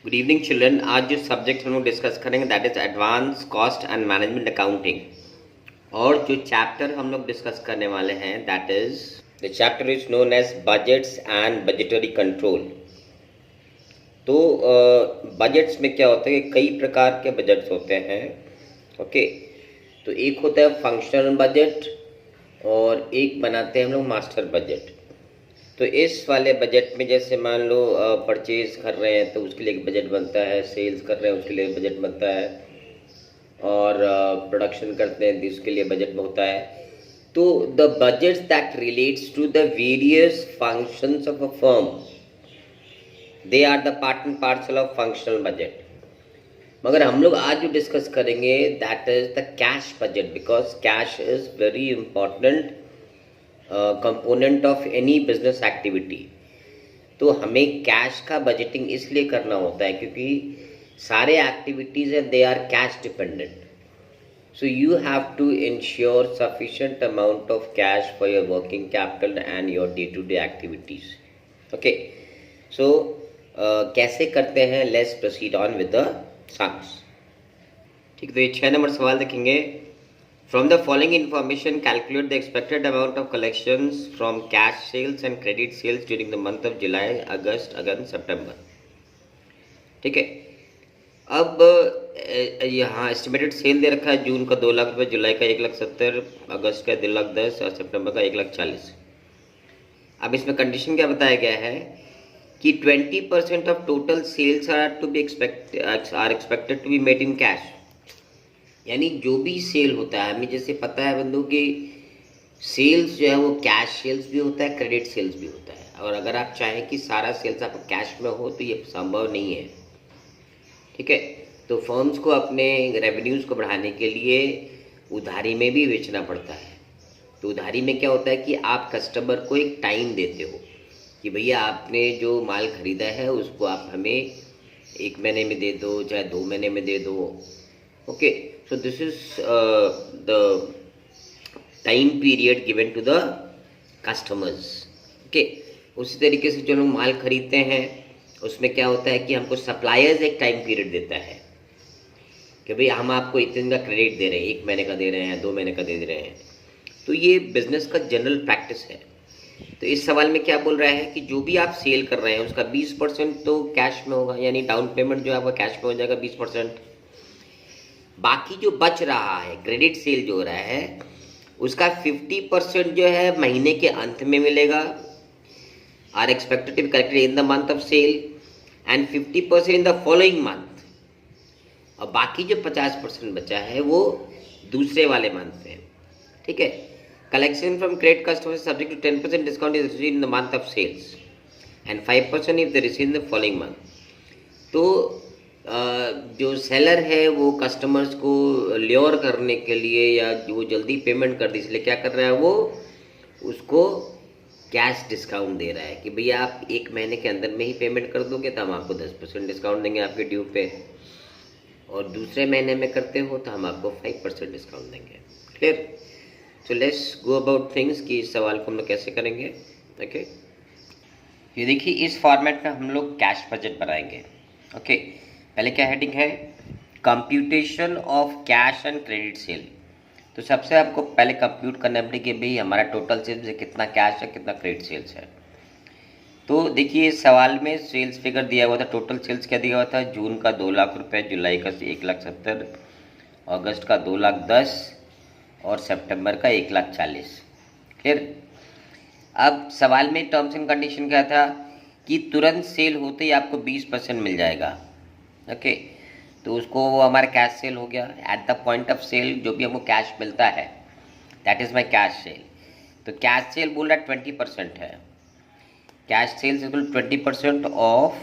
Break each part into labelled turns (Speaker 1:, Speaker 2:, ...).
Speaker 1: Good evening children. आज जो subject हम लोग डिस्कस करेंगे that is advance cost and management accounting. और जो चैप्टर हम लोग डिस्कस करने वाले हैं that is the chapter is known as budgets and budgetary control. तो बजट्स में क्या होता है कि कई प्रकार के बजट्स होते हैं। ओके, तो एक होता है फंक्शनल बजट और एक बनाते हैं हम लोग मास्टर बजट। तो इस वाले बजट में जैसे मान लो परचेज कर रहे हैं तो उसके लिए एक बजट बनता है, सेल्स कर रहे हैं उसके लिए बजट बनता है, और प्रोडक्शन करते हैं तो उसके लिए बजट होता है। तो the budgets that relates to the various functions of a firm, they are the part and parcel of functional budget. मगर हम लोग आज जो डिस्कस करेंगे that is the cash budget, because cash is very important component of any business activity. तो हमें cash का budgeting इसलिए करना होता है क्योंकि सारे एक्टिविटीज़ हैं they are cash dependent. So you have to ensure sufficient amount of cash for your working capital and your day to day activities. Okay, so कैसे करते हैं, let's proceed on with the sums. ठीक, तो ये 6 number सवाल देखेंगे। From the following information, calculate the expected amount of collections from cash sales and credit sales during the month of July, August, September। ठीक है, अब यहाँ एस्टिमेटेड सेल दे रखा है जून का 2 लाख रुपये, जुलाई का 1,70,000, अगस्त का 2,10,000 और सितंबर का 1,40,000। अब इसमें कंडीशन क्या बताया गया है कि 20% of total sales are expected to be made in cash. यानी जो भी सेल होता है, हमें जैसे पता है बंधु कि सेल्स जो है वो कैश सेल्स भी होता है, क्रेडिट सेल्स भी होता है। और अगर आप चाहें कि सारा सेल्स आपका कैश में हो तो ये संभव नहीं है। ठीक है, तो फर्म्स को अपने रेवेन्यूज़ को बढ़ाने के लिए उधारी में भी बेचना पड़ता है। तो उधारी में क्या होता है कि आप कस्टमर को एक टाइम देते हो कि भैया आपने जो माल खरीदा है उसको आप हमें 1 महीने में दे दो, चाहे 2 महीने में दे दो। Okay, so this is the time period given to the customers। okay, उसी तरीके से जो लोग माल खरीदते हैं उसमें क्या होता है कि हमको सप्लायर्स एक टाइम पीरियड देता है कि भाई हम आपको इतने का क्रेडिट दे रहे हैं, 1 महीने का दे रहे हैं, 2 महीने का दे रहे हैं। तो ये बिजनेस का जनरल प्रैक्टिस है। तो इस सवाल में क्या बोल रहा है कि जो भी आप सेल कर रहे हैं उसका 20% तो कैश में होगा, यानी डाउन पेमेंट जो है आपका कैश में हो जाएगा 20%। बाकी जो बच रहा है क्रेडिट सेल जो हो रहा है उसका 50% जो है महीने के अंत में मिलेगा, are expected to be collected in the month of sale, and 50% in the following month. और बाकी जो 50% बचा है वो दूसरे वाले मंथ में। ठीक है, collection from credit customer subject to 10% discount is received in the month of sales and 5% if they receive in the following month. तो जो सेलर है वो कस्टमर्स को ल्योर करने के लिए या जो जल्दी पेमेंट कर दी इसलिए क्या कर रहा है, वो उसको कैश डिस्काउंट दे रहा है कि भैया आप 1 महीने के अंदर में ही पेमेंट कर दोगे तो हम आपको 10% डिस्काउंट देंगे आपके ड्यू पे, और दूसरे महीने में करते हो तो हम आपको 5% डिस्काउंट देंगे। Clear? So let's go about things कि इस सवाल को हम लोग कैसे करेंगे। ओके, ये देखिए इस फॉर्मेट में हम लोग कैश बजट बनाएंगे। ओके, पहले क्या हेडिंग है, computation of cash and credit sale. तो सबसे आपको पहले कंप्यूट करना पड़ेगा कि भाई हमारा टोटल सेल्स है, कितना कैश है, कितना क्रेडिट सेल्स है। तो देखिए इस सवाल में सेल्स फिगर दिया हुआ था, टोटल सेल्स क्या दिया हुआ था, जून का 2 लाख रुपये, जुलाई का 1,70,000, अगस्त का 2,10,000 और सितंबर का 1,40,000। क्लियर? अब सवाल में टर्म्स एंड कंडीशन क्या था कि तुरंत सेल होते ही आपको 20% मिल जाएगा। ओके, तो उसको वो हमारा कैश सेल हो गया। At the point of sale जो भी हमको कैश मिलता है that is my cash sale. तो कैश सेल बोल रहा है 20% है, cash sales equal 20% of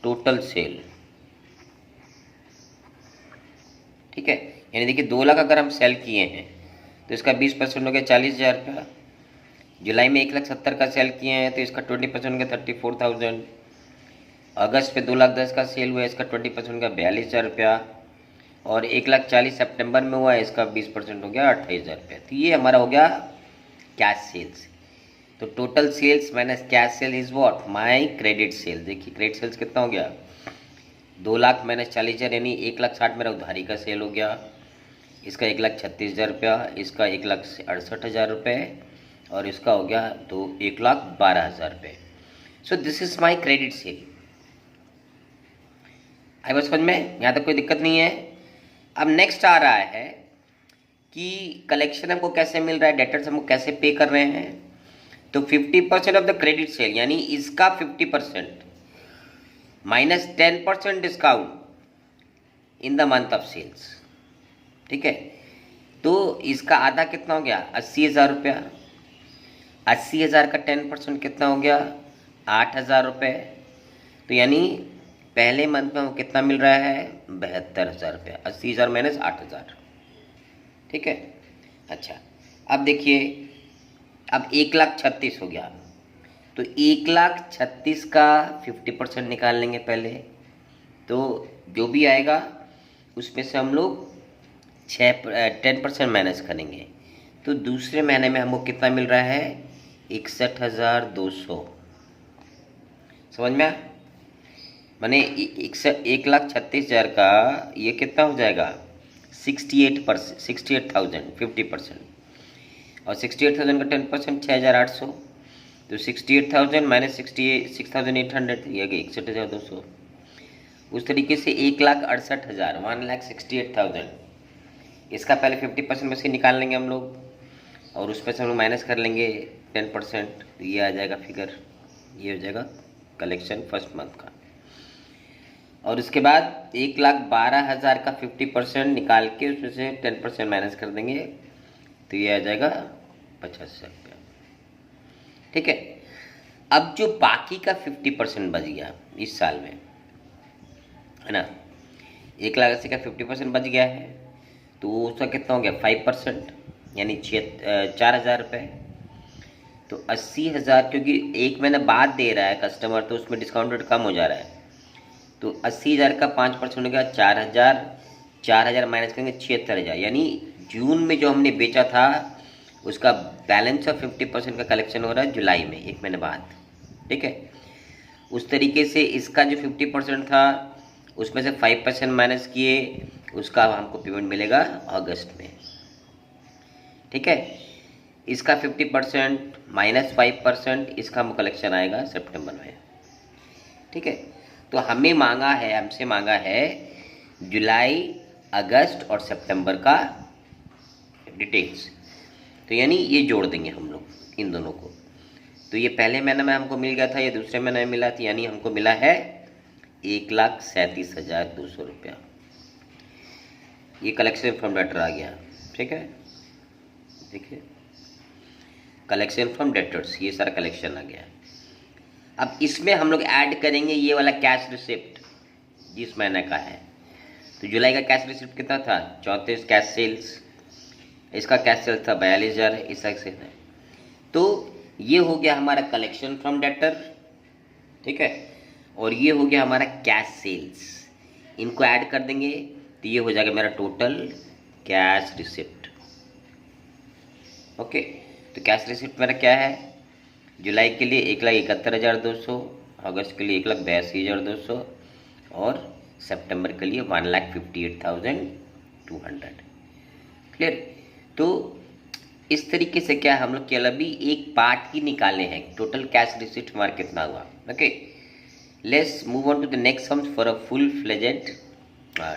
Speaker 1: total sale. ठीक है, यानी देखिए 2 लाख अगर हम सेल किए हैं तो इसका 20% हो गया 40,000 रुपया। जुलाई में 1,70,000 का सेल किए हैं तो इसका 20% हो गया 34,000। अगस्त पे 2,10,000 का सेल हुआ है, इसका 20% का 42,000 रुपया, और 1,40,000 सितंबर में हुआ है, इसका 20% हो गया 28,000 रुपया। तो ये हमारा हो गया कैश सेल्स। तो तो total sales minus cash sale is what, my credit sale. देखिए क्रेडिट सेल्स कितना हो गया, 2 लाख माइनस 40,000 यानी 1,60,000 मेरा उधारी का सेल हो गया। इसका 1,36,000 रुपया, इसका 1,68,000 रुपये और इसका हो गया 1,12,000 रुपये। So this is my credit sale. आई बात समझ में, यहाँ तक कोई दिक्कत नहीं है। अब नेक्स्ट आ रहा है कि कलेक्शन हमको कैसे मिल रहा है, डेटर्स हमको कैसे पे कर रहे हैं। तो 50% ऑफ द क्रेडिट सेल यानी इसका 50% minus 10% discount in the month of sales. ठीक है, तो इसका आधा कितना हो गया, 80,000 रुपया। 80,000 का 10% कितना हो गया, 8,000 रुपये। तो यानी पहले मंथ में हमको कितना मिल रहा है, 72,000 रुपया। 80,000 माइनस 8,000। ठीक है, अच्छा अब देखिए, अब 1,36,000 हो गया। तो 1,36,000 का 50% निकाल लेंगे पहले। तो जो भी आएगा उसमें से हम लोग 10% माइनस करेंगे। तो दूसरे महीने में हमको कितना मिल रहा है, 61,200। समझ में आया? माने 1,36,000 का ये कितना हो जाएगा, 68,000 50%। और 68,000 का 10% 6,800। तो 68,000 माइनस 6,800 ये गई 61,200। उस तरीके से 1,68,000 1,68,000 इसका पहले 50% में से निकाल लेंगे हम लोग और उसमें से हम लोग माइनस कर लेंगे 10%। तो ये आ जाएगा फिगर, ये हो जाएगा कलेक्शन फर्स्ट मंथ का। और उसके बाद 1,12,000 का 50% निकाल के उसमें से 10% माइनस कर देंगे। तो ये आ जाएगा 50,000 रुपया। ठीक है, अब जो बाकी का 50% बच गया इस साल में, है ना, 1,80,000 का 50% बच गया है। तो उसका कितना हो गया, 5% यानी 4,000 रुपये। तो 80,000 क्योंकि एक महीना बाद दे रहा है कस्टमर, तो उसमें डिस्काउंट रेट कम हो जा रहा है। तो 80,000 का 5% हो गया 4,000। 4,000 माइनस करेंगे 76,000 यानी जून में जो हमने बेचा था उसका बैलेंस ऑफ 50% का कलेक्शन हो रहा है जुलाई में, एक महीने बाद। ठीक है, उस तरीके से इसका जो 50% था उसमें से 5% माइनस किए, उसका हमको पेमेंट मिलेगा अगस्त में। ठीक है, इसका 50% माइनस 5% इसका हमको कलेक्शन आएगा सितंबर में। ठीक है, तो हमसे मांगा है जुलाई, अगस्त और सितंबर का डिटेल्स। तो यानी ये जोड़ देंगे हम लोग इन दोनों को। तो ये पहले महीने में हमको मिल गया था, ये दूसरे महीने में मिला था, यानी हमको मिला है 1,37,200 रुपया। ये कलेक्शन फ्रॉम डेटर आ गया। ठीक है, देखिए कलेक्शन फ्रॉम डेटर्स, ये सारा कलेक्शन आ गया। अब इसमें हम लोग ऐड करेंगे ये वाला कैश रिसिप्ट जिस महीने का है। तो जुलाई का कैश रिसिप्ट कितना था, 34 कैश सेल्स। इसका कैश सेल्स था 42,000 इसका से है। तो ये हो गया हमारा कलेक्शन फ्रॉम डेटर। ठीक है, और ये हो गया हमारा कैश सेल्स। इनको ऐड कर देंगे तो ये हो जाएगा मेरा टोटल कैश रिसिप्ट। ओके, तो कैश रिसिप्ट मेरा क्या है, जुलाई के लिए 1,71,200, अगस्त के लिए 1,82,200 और सितंबर के लिए 1,58,200। क्लियर? तो इस तरीके से क्या हम लोग केवल अभी एक पार्ट ही निकाले हैं, टोटल कैश रिसिप्ट हमारा कितना हुआ। Okay, let's move on to the next sums for a full fledged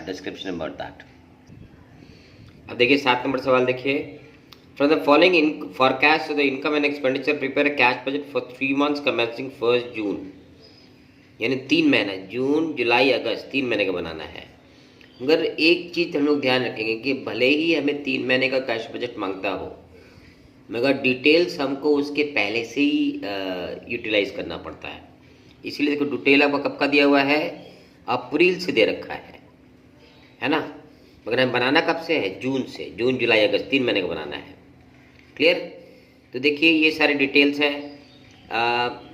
Speaker 1: description about that. अब देखिए 7 नंबर सवाल देखिए, from the following forecast of the income and expenditure prepare a cash budget for 3 months commencing 1 June. यानी 3 महीना, जून जुलाई अगस्त 3 महीने का बनाना है। मगर एक चीज़ हम लोग ध्यान रखेंगे कि भले ही हमें 3 महीने का कैश बजट मांगता हो, मगर डिटेल्स हमको उसके पहले से ही यूटिलाइज करना पड़ता है। इसीलिए देखो डिटेल आपका कब का दिया हुआ है, अप्रैल से दे रखा है ना, मगर हम बनाना कब से है, जून से। जून जुलाई अगस्त 3 महीने का बनाना है। क्लियर? तो देखिए ये सारे डिटेल्स हैं।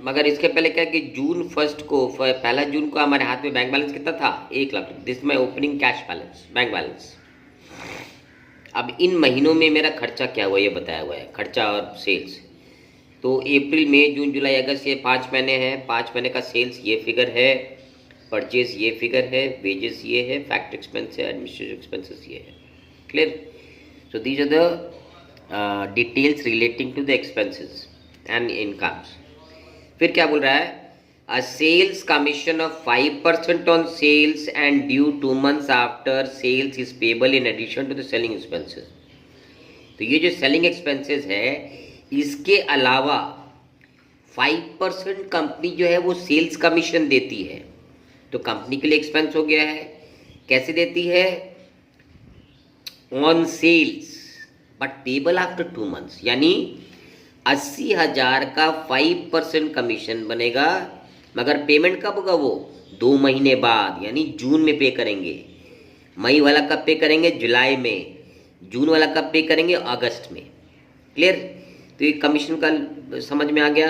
Speaker 1: मगर इसके पहले क्या कि जून 1 को, 1 जून को हमारे हाथ में बैंक बैलेंस कितना था, 1 lakh. This my opening cash balance, bank balance. अब इन महीनों में मेरा खर्चा क्या हुआ ये बताया हुआ है, खर्चा और सेल्स। तो तो अप्रैल मई जून जुलाई अगस्त ये 5 महीने हैं, 5 महीने का सेल्स ये फिगर है, परचेज ये फिगर है, वेजेस ये है, फैक्ट्री एक्सपेंस है, एडमिनिस्ट्रेटिव एक्सपेंसेस ये है। Clear? So these are the details relating to the expenses and incomes. फिर क्या बोल रहा है? A sales commission of 5% on sales and due 2 months after sales is payable in addition to the selling expenses। तो ये जो selling expenses है इसके अलावा 5% कंपनी जो है वो सेल्स कमीशन देती है। तो कंपनी के लिए एक्सपेंस हो गया है। कैसे देती है? On sales but payable after 2 months, यानी 80,000 का 5% कमीशन बनेगा, मगर पेमेंट कब होगा? वो 2 महीने बाद, यानी जून में पे करेंगे। मई वाला कब पे करेंगे? जुलाई में। जून वाला कब पे करेंगे? अगस्त में। क्लियर? तो ये कमीशन का समझ में आ गया।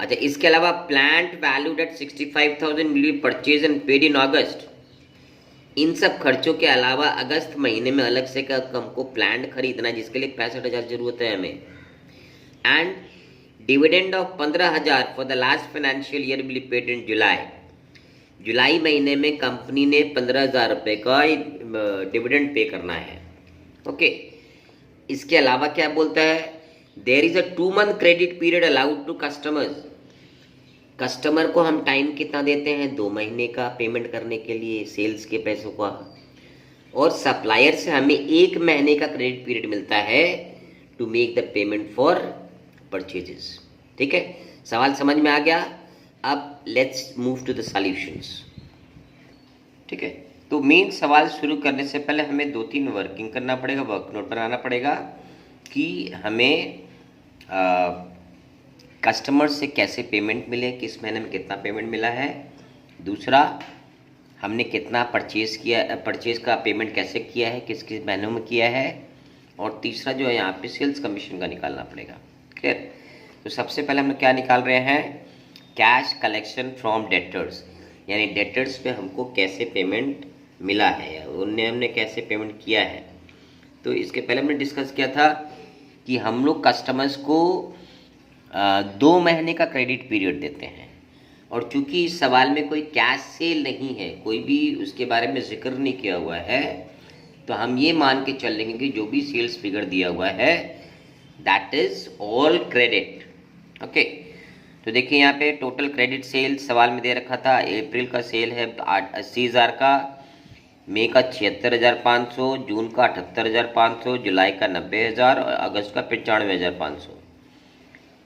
Speaker 1: अच्छा, इसके अलावा plant valued at 65,000 will be purchase and paid in August. इन सब खर्चों के अलावा अगस्त महीने में अलग से हमको प्लांट खरीदना है, जिसके लिए 65,000 जरूरत है हमें। And dividend of 15,000 for the last financial year will be paid in July. जुलाई महीने में कंपनी ने 15,000 रुपये का डिविडेंड पे करना है। ओके, इसके अलावा क्या बोलता है? There is a 2 month credit period allowed to customers. Customer को हम टाइम कितना देते हैं? 2 महीने का पेमेंट करने के लिए सेल्स के पैसों का। और सप्लायर से हमें 1 महीने का क्रेडिट पीरियड मिलता है to make the payment for purchases. ठीक है, सवाल समझ में आ गया। अब let's move to the solutions. ठीक है, तो मेन सवाल शुरू करने से पहले हमें 2-3 वर्किंग करना पड़ेगा, वर्क नोट बनाना पड़ेगा कि हमें कस्टमर से कैसे पेमेंट मिले, किस महीने में कितना पेमेंट मिला है। दूसरा, हमने कितना परचेज किया, परचेज का पेमेंट कैसे किया है, किस किस महीनों में किया है। और तीसरा जो है यहाँ पे सेल्स कमीशन का निकालना पड़ेगा। क्लियर? तो सबसे पहले हम लोग क्या निकाल रहे हैं? कैश कलेक्शन फ्रॉम डेटर्स, यानी डेटर्स पे हमको कैसे पेमेंट मिला है या उनने हमने कैसे पेमेंट किया है। तो इसके पहले हमने डिस्कस किया था कि हम लोग कस्टमर्स को 2 महीने का क्रेडिट पीरियड देते हैं। और चूंकि इस सवाल में कोई कैश सेल नहीं है, कोई भी उसके बारे में जिक्र नहीं किया हुआ है, तो हम ये मान के चल लेंगे कि जो भी सेल्स फिगर दिया हुआ है that is all credit. Okay, तो देखिए यहाँ पे टोटल क्रेडिट सेल सवाल में दे रखा था। अप्रैल का सेल है 80,000 का, मई का 76,500, जून का 78,500, जुलाई का 90,000 और अगस्त का 95,500।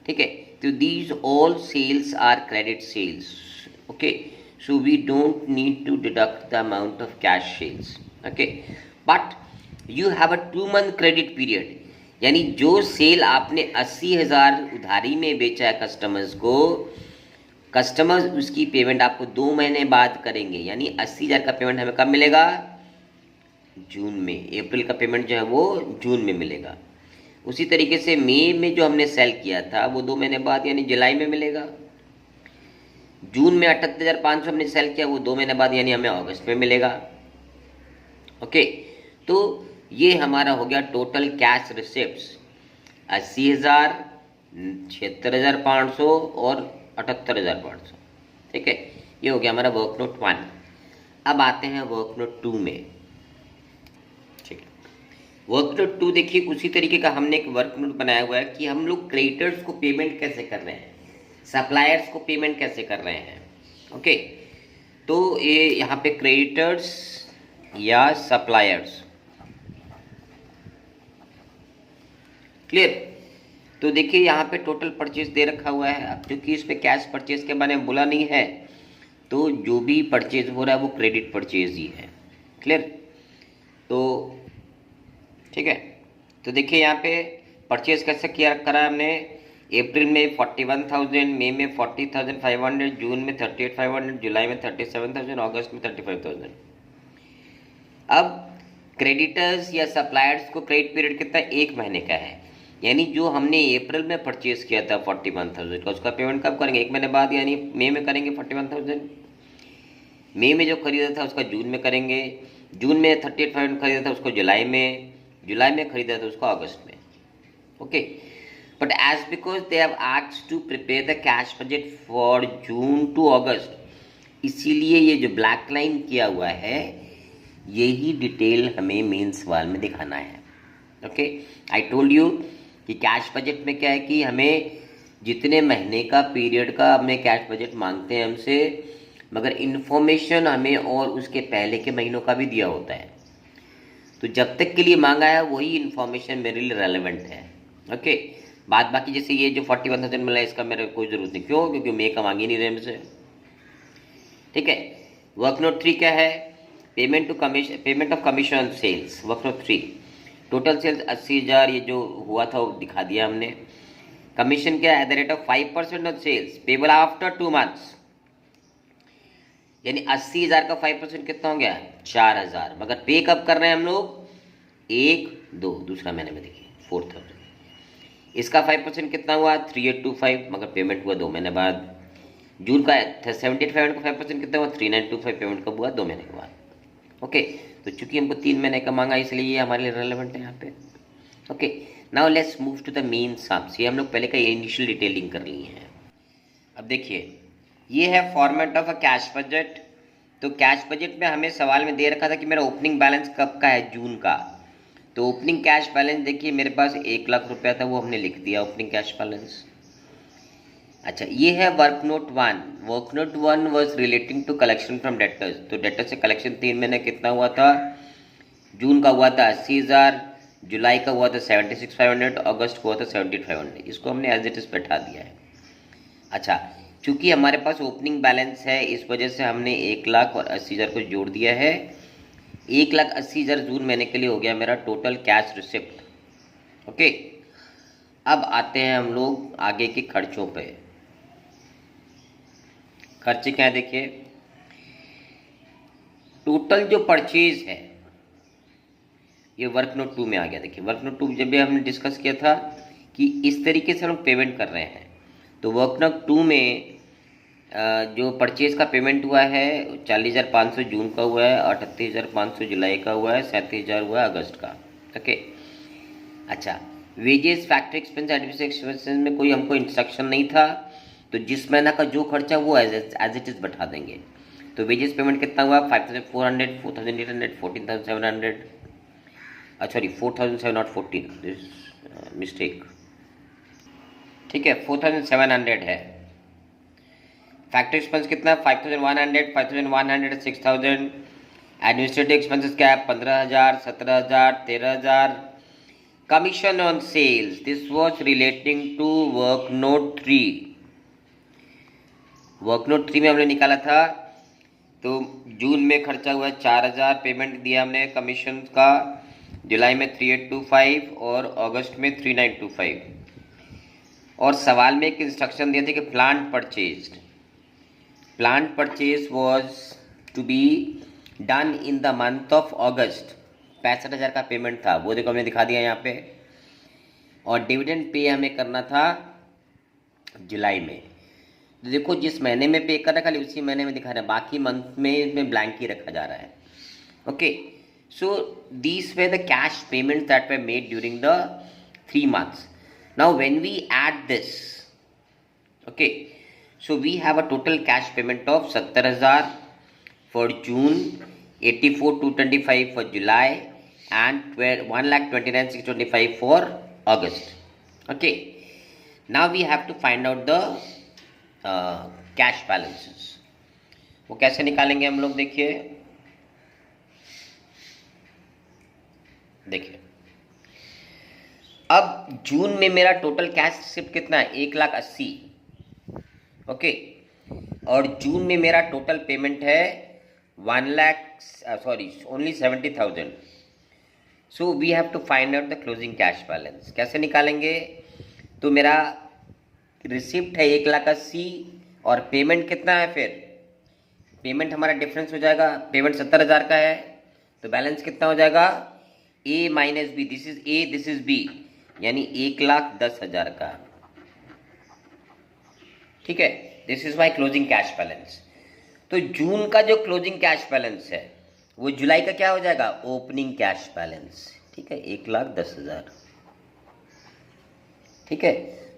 Speaker 1: ठीक है, तो these all sales are credit sales. Okay, so we don't need to deduct the amount of cash sales. Okay, but you have a 2 month credit period, यानी जो सेल आपने 80,000 उधारी में बेचा है कस्टमर्स को, कस्टमर्स उसकी पेमेंट आपको 2 महीने बाद करेंगे। यानी 80,000 का पेमेंट हमें कब मिलेगा? जून में। अप्रैल का पेमेंट जो है वो जून में मिलेगा। उसी तरीके से मई में जो हमने सेल किया था वो 2 महीने बाद यानी जुलाई में मिलेगा। जून में 78,500 हमने सेल किया, वो 2 महीने बाद यानी हमें अगस्त में मिलेगा। ओके, तो ये हमारा हो गया टोटल कैश रिसिप्ट्स 80,000, 76,500 और 78,500। ठीक है, ये हो गया हमारा वर्क नोट 1। अब आते हैं वर्क नोट 2 में। ठीक है, वर्क नोट 2 देखिए उसी तरीके का हमने एक वर्क नोट बनाया हुआ है कि हम लोग क्रेडिटर्स को पेमेंट कैसे कर रहे हैं, सप्लायर्स को पेमेंट कैसे कर रहे हैं। ओके, तो ये यहाँ पे क्रेडिटर्स या सप्लायर्स। क्लियर? तो देखिए यहाँ पे टोटल परचेज दे रखा हुआ है। अब क्योंकि इस पे कैश परचेज के बारे में बोला नहीं है, तो जो भी परचेज हो रहा है वो क्रेडिट परचेज ही है। क्लियर? तो ठीक है, तो देखिए यहाँ पे परचेज कैसे किया करा हमने। अप्रैल में 41,000, मई में 40,500, जून में 38,500, जुलाई में 37,000, अगस्त में 35,000। अब क्रेडिटर्स या सप्लायर्स को क्रेडिट पीरियड कितना? 1 महीने का है। यानी जो हमने अप्रैल में परचेज किया था 41,000 का, उसका पेमेंट कब करेंगे? 1 महीने बाद, यानी मई में करेंगे 41,000। मई में जो खरीदा था उसका जून में करेंगे, जून में 38,500 खरीदा था उसको जुलाई में, जुलाई में खरीदा था उसको अगस्त में। Okay, but as because they have asked to prepare the cash budget for June to August, इसीलिए ये जो ब्लैक लाइन किया हुआ है यही डिटेल हमें मेन सवाल में दिखाना है। ओके, आई टोल्ड यू कि कैश बजट में क्या है कि हमें जितने महीने का पीरियड का हमें कैश बजट मांगते हैं हमसे, मगर इन्फॉर्मेशन हमें और उसके पहले के महीनों का भी दिया होता है। तो जब तक के लिए मांगा है वही इन्फॉर्मेशन मेरे लिए रेलेवेंट है। ओके, बात बाकी जैसे ये जो 41,000 मिला है इसका मेरे कोई ज़रूरत नहीं, क्यों? क्योंकि मे का मांग ही नहीं रहे हमसे। ठीक है, वर्क नोट 3 क्या है? Payment of commission on sales. Work note 3, total sales 80,000, ये जो हुआ था वो दिखा दिया हमने। कमीशन क्या है? At the rate of 5% of sales payable after 2 months, यानी 80,000 का 5% कितना हो गया? 4,000। मगर पे कब कर रहे हैं हम लोग? 1-2 दूसरा महीने में, देखिए 4,000। इसका 5% कितना हुआ? 3,825, मगर पेमेंट हुआ 2 महीने बाद। जून का 78,500 का 5% कितना हुआ? 3,925, पेमेंट कब हुआ? 2 महीने के बाद। ओके, तो चूंकि हमको 3 महीने का मांगा इसलिए ये हमारे लिए रेलेवेंट है यहाँ पे। Okay, now let's move to the main sums. ये हम लोग पहले का इनिशियल डिटेलिंग कर ली है। अब देखिए, ये है format of a cash budget. तो कैश बजट में हमें सवाल में दे रखा था कि मेरा ओपनिंग बैलेंस कब का है? जून का। तो ओपनिंग कैश बैलेंस देखिए मेरे पास 1 लाख रुपया था, वो हमने लिख दिया ओपनिंग कैश बैलेंस। अच्छा, ये है work note 1। Work note 1 was relating to collection from debtors. तो डेटर्स से कलेक्शन 3 महीने कितना हुआ था? जून का हुआ था 80,000, जुलाई का हुआ था 76,500, अगस्त को हुआ था 78,500। इसको हमने एज इट इज बैठा दिया है। अच्छा, चूंकि हमारे पास ओपनिंग बैलेंस है इस वजह से हमने 1,80,000 को जोड़ दिया है। 1,80,000 जून महीने के लिए हो गया मेरा टोटल कैश रिसिप्ट। ओके, अब आते हैं हम लोग आगे के खर्चों पे। खर्चे क्या है? देखिए, टोटल जो परचेज है ये वर्क नोट 2 में आ गया। देखिए वर्क नोट 2 जब भी हमने डिस्कस किया था कि इस तरीके से हम पेमेंट कर रहे हैं, तो वर्क नोट 2 में जो परचेज का पेमेंट हुआ है 40,500 जून का हुआ है, 38,500 जुलाई का हुआ है, 37,000 हुआ है अगस्त का। ओके, अच्छा, wages, factory expense, administrative expenses में कोई हमको इंस्ट्रक्शन नहीं था, तो जिस महीना का जो खर्चा वो एज इट इज बैठा देंगे। तो वेजेस पेमेंट कितना हुआ? 5,400, 4,800, 14,700, सॉरी 4,714, मिस्टेक। ठीक है, 4,700 है। फैक्ट्री एक्सपेंस कितना? 5,100, 5,100, 6,000। एडमिनिस्ट्रेटिव एक्सपेंसेस क्या है? 15,000, 17,000, 13,000। Commission on sales, this was relating to work note 3। Work note 3 में हमने निकाला था, तो जून में खर्चा हुआ 4,000, पेमेंट दिया हमने कमीशन का, जुलाई में 3,825 और अगस्त में 3,925। और सवाल में एक इंस्ट्रक्शन दिया था कि plant purchase was to be done in the month of August. 65,000 का पेमेंट था, वो देखो हमने दिखा दिया यहाँ पे। और डिविडेंड पे हमें करना था जुलाई में। तो देखो जिस महीने में पे कर रहा है खाली उसी महीने में दिखा रहा है, बाकी मंथ में इसमें ब्लैंक ही रखा जा रहा है। Okay, so these were the cash payments that were made during the 3 months. Now when we add this, okay, so we have a total cash payment of 70,000 for June, 84,225 for July, and 1,29,625 for August. Okay, now we have to find out the cash balances. वो कैसे निकालेंगे हम लोग? देखिए अब जून में मेरा total cash receipt कितना है? 1,80,000। ओके, और जून में मेरा टोटल पेमेंट है 1,00,000 70,000। So we have to find out the closing cash balance. कैसे निकालेंगे? तो मेरा रिसिप्ट है 1,80,000 और पेमेंट कितना है? फिर पेमेंट हमारा डिफरेंस हो जाएगा, पेमेंट 70,000 का है, तो बैलेंस कितना हो जाएगा? A minus B, this is A, this is B, यानी 1,10,000 का। ठीक है, this is my closing cash balance. तो जून का जो क्लोजिंग कैश बैलेंस है वो जुलाई का क्या हो जाएगा? Opening cash balance. ठीक है, 1,10,000। ठीक है,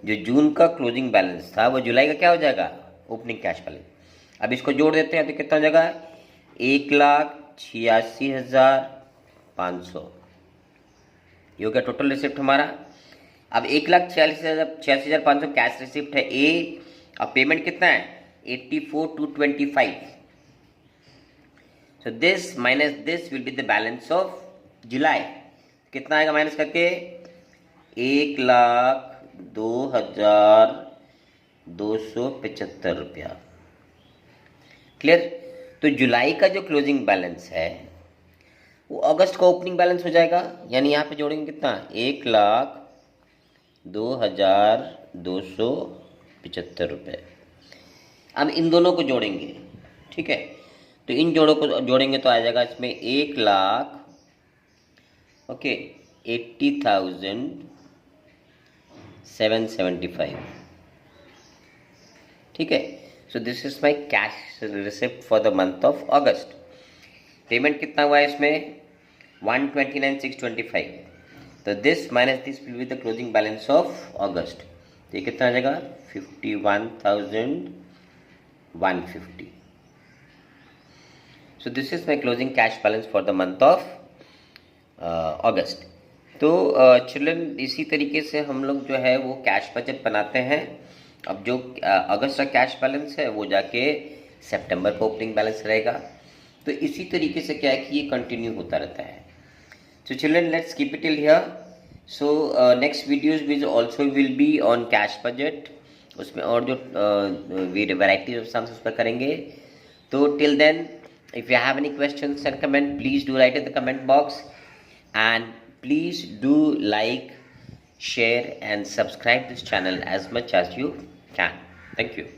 Speaker 1: जो जून का क्लोजिंग बैलेंस था वो जुलाई का क्या हो जाएगा, ओपनिंग कैश बैलेंस। अब इसको जोड़ देते हैं तो कितना हो जाएगा, 1,86,500, ये हो गया टोटल रिसिप्ट हमारा। अब 1,86,500 कैश रिसिप्ट है ए, अब पेमेंट कितना है 84,225। So this minus this will be the balance of July. कितना आएगा माइनस करके, 1,02,275 रुपया। क्लियर। तो जुलाई का जो क्लोजिंग बैलेंस है वो अगस्त का ओपनिंग बैलेंस हो जाएगा, यानी यहाँ पे जोड़ेंगे कितना, 1,02,275 रुपये। अब इन दोनों को जोड़ेंगे, ठीक है, तो इन जोड़ों को जोड़ेंगे तो आ जाएगा इसमें 1,80,775, ठीक है। सो this is my cash receipt for the month of August. Payment कितना हुआ है इसमें 129,625, तो this minus this will be the closing balance of अगस्त। तो ये कितना आ जाएगा 51,150। सो this is my closing cash balance for the month of अगस्त। तो चिल्ड्रन इसी तरीके से हम लोग जो है वो कैश बजट बनाते हैं। अब जो अगस्त का कैश बैलेंस है वो जाके सितंबर का ओपनिंग बैलेंस रहेगा। तो इसी तरीके से क्या है कि ये कंटिन्यू होता रहता है। So children let's keep it till here. So next videos will also will be on cash budget, उसमें और जो वैराइटीज ऑफ सम्स उस पर करेंगे। तो till then if you have any questions and comment, please do write in the comment box, and please do like, share and subscribe this channel as much as you can. Thank you.